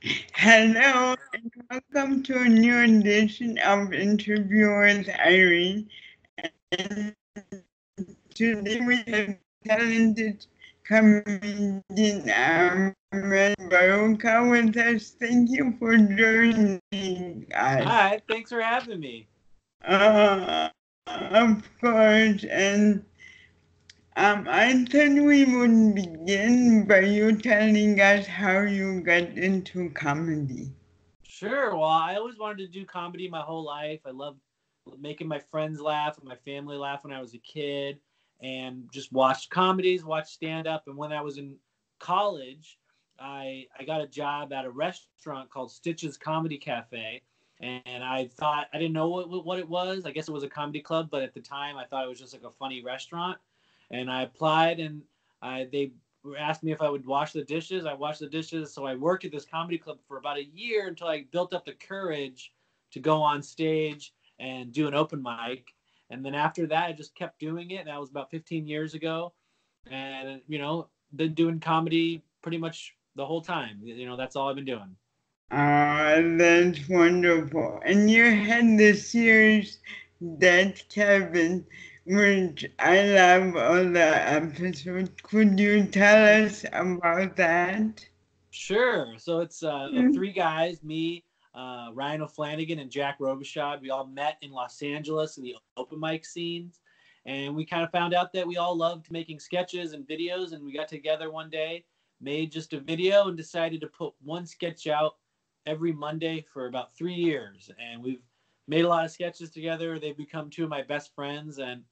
Hello, and welcome to a new edition of Interview with Irene. And today we have talented comedian Ahmed Bharoocha with us. Thank you for joining us. Hi, thanks for having me. Of course, and I thought we would begin by you telling us how you got into comedy. Sure. Well, I always wanted to do comedy my whole life. I loved making my friends laugh and my family laugh when I was a kid, and just watched comedies, watched stand up. And when I was in college, I got a job at a restaurant called Stitch's Comedy Cafe, and I thought I didn't know what it was. I guess it was a comedy club, but at the time I thought it was just like a funny restaurant. And I applied, and they asked me if I would wash the dishes. I washed the dishes. So I worked at this comedy club for about a year until I built up the courage to go on stage and do an open mic. And then after that, I just kept doing it. That was about 15 years ago. And, been doing comedy pretty much the whole time. That's all I've been doing. That's wonderful. And you had the series That Cabin, which I love all the episodes. Could you tell us about that? Sure. So it's three guys, me, Ryan O'Flanagan, and Jack Robichaud. We all met in Los Angeles in the open mic scenes. And we kind of found out that we all loved making sketches and videos. And we got together one day, made just a video, and decided to put one sketch out every Monday for about 3 years. And we've made a lot of sketches together. They've become two of my best friends. And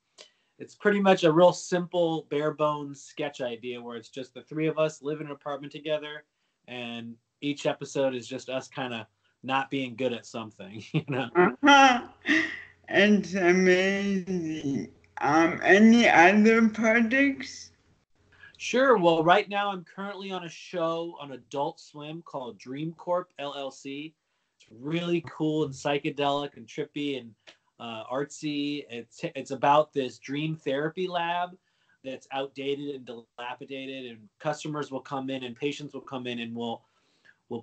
it's pretty much a real simple, bare bones sketch idea where it's just the three of us live in an apartment together, and each episode is just us kind of not being good at something, Uh-huh. It's amazing. Any other projects? Sure. Well, right now I'm currently on a show on Adult Swim called Dream Corp LLC. It's really cool and psychedelic and trippy and artsy. It's about this dream therapy lab that's outdated and dilapidated, and customers will come in and patients will come in, and we'll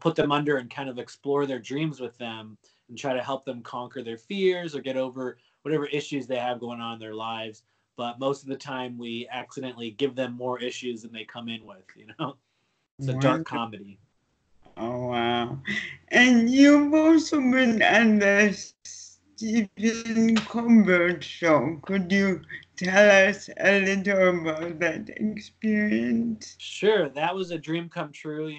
put them under and kind of explore their dreams with them and try to help them conquer their fears or get over whatever issues they have going on in their lives. But most of the time, we accidentally give them more issues than they come in with. It's a dark One. comedy. Oh, wow. And you've also been on the Stephen Colbert show. Could you tell us a little about that experience? Sure, that was a dream come true.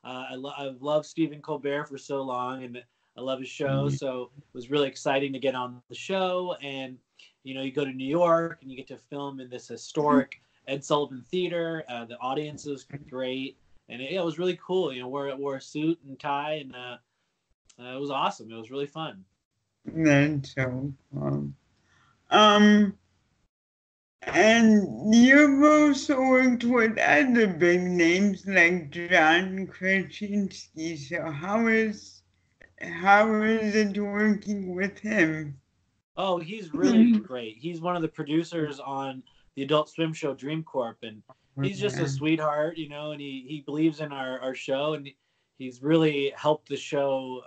I've loved Stephen Colbert for so long, and I love his show. So it was really exciting to get on the show. And you go to New York and you get to film in this historic Ed Sullivan Theater. The audience is great, and it was really cool. Wore a suit and tie, and it was awesome. It was really fun. That's so cool. Um, and you've also worked with other big names like John Krasinski. So how is it working with him? Oh, he's really great. He's one of the producers on the Adult Swim show Dream Corp, and he's just a sweetheart, and he believes in our show, and he's really helped the show,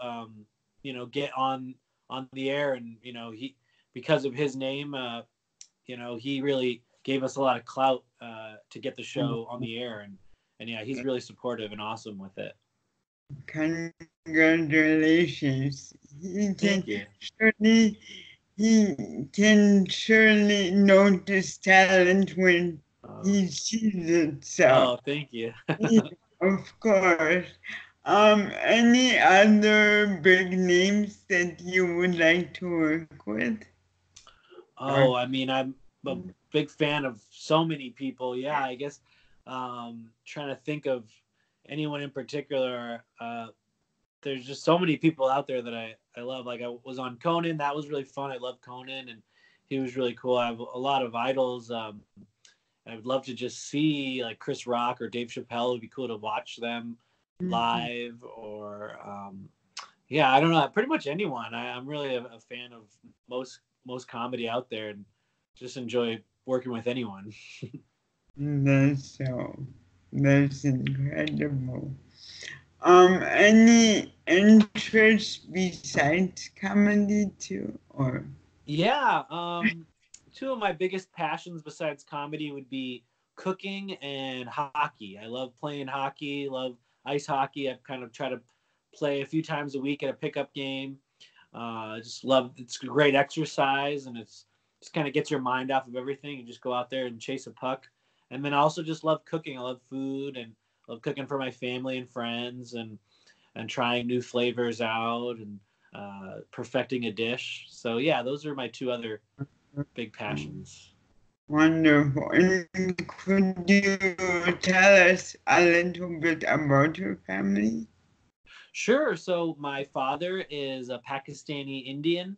get on the air, and he because of his name, he really gave us a lot of clout to get the show on the air, and yeah, he's really supportive and awesome with it. Congratulations. Thank you. He can surely notice talent when he sees it. So, Thank you. yeah, of course. Any other big names that you would like to work with? Or, Oh, I mean, I'm a big fan of so many people. Yeah, I guess trying to think of anyone in particular. There's just so many people out there that I love. Like I was on Conan. That was really fun. I love Conan, and he was really cool. I have a lot of idols. I would love to just see like Chris Rock or Dave Chappelle. It'd be cool to watch them live, or yeah, I don't know. Pretty much anyone. I'm really a fan of most comedy out there, and just enjoy working with anyone. that's so, that's incredible. Any interests besides comedy too, or? Yeah. Two of my biggest passions besides comedy would be cooking and hockey. I love playing hockey, love ice hockey. I've kind of tried to play a few times a week at a pickup game. I just love it's a great exercise and it's just kind of gets your mind off of everything. You just go out there and chase a puck. And then I also just love cooking. I love food and love cooking for my family and friends and trying new flavors out and perfecting a dish. So yeah, those are my two other big passions. Wonderful. And could you tell us a little bit about your family? Sure. So my father is a Pakistani Indian,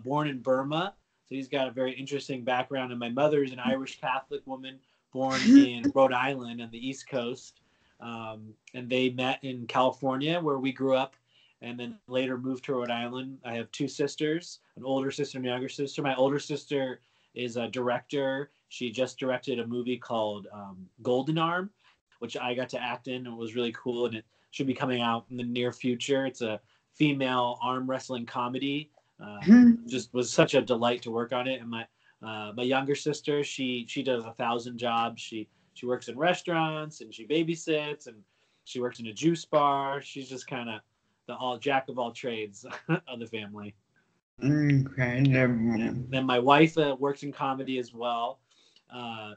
born in Burma. So he's got a very interesting background. And my mother is an Irish Catholic woman born in Rhode Island on the East Coast. And they met in California, where we grew up, and then later moved to Rhode Island. I have two sisters, an older sister and a younger sister. My older sister is a director. She just directed a movie called Golden Arm, which I got to act in and it was really cool. And it should be coming out in the near future. It's a female arm wrestling comedy. Just was such a delight to work on it. And my younger sister, she does 1,000 jobs. She works in restaurants and she babysits and she works in a juice bar. She's just kind of the all jack of all trades of the family. Incredible. And then my wife works in comedy as well. I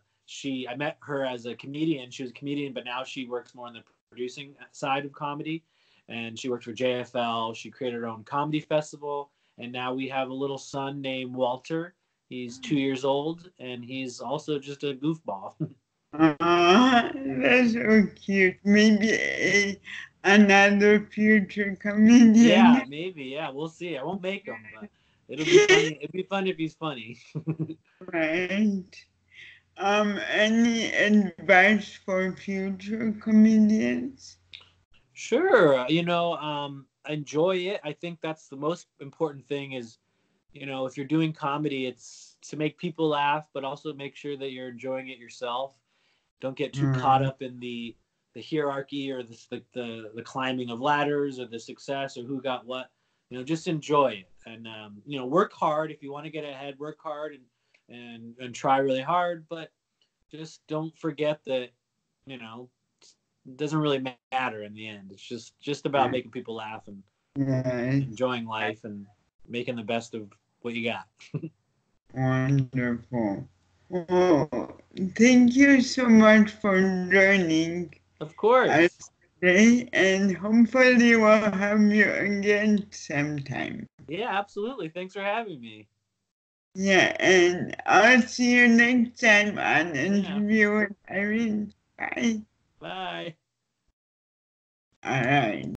met her as a comedian. She was a comedian, but now she works more on the producing side of comedy. And she worked for JFL. She created her own comedy festival. And now we have a little son named Walter. He's 2 years old, and he's also just a goofball. That's so cute. Maybe another future comedian. Yeah, maybe. Yeah, we'll see. I won't make him, but it'll be funny. It'd be fun if he's funny. Right. Any advice for future comedians? Sure. Enjoy it. I think that's the most important thing is, if you're doing comedy, it's to make people laugh, but also make sure that you're enjoying it yourself. Don't get too caught up in the hierarchy or the climbing of ladders or the success or who got what. Just enjoy it and work hard if you want to get ahead. Work hard and try really hard, but just don't forget that it doesn't really matter in the end. It's just about making people laugh and enjoying life and making the best of what you got. Wonderful. Well, thank you so much for joining Of course. us today, and hopefully we'll have you again sometime. Yeah, absolutely. Thanks for having me. Yeah, and I'll see you next time on Interview with Irene. Bye. Bye. All right.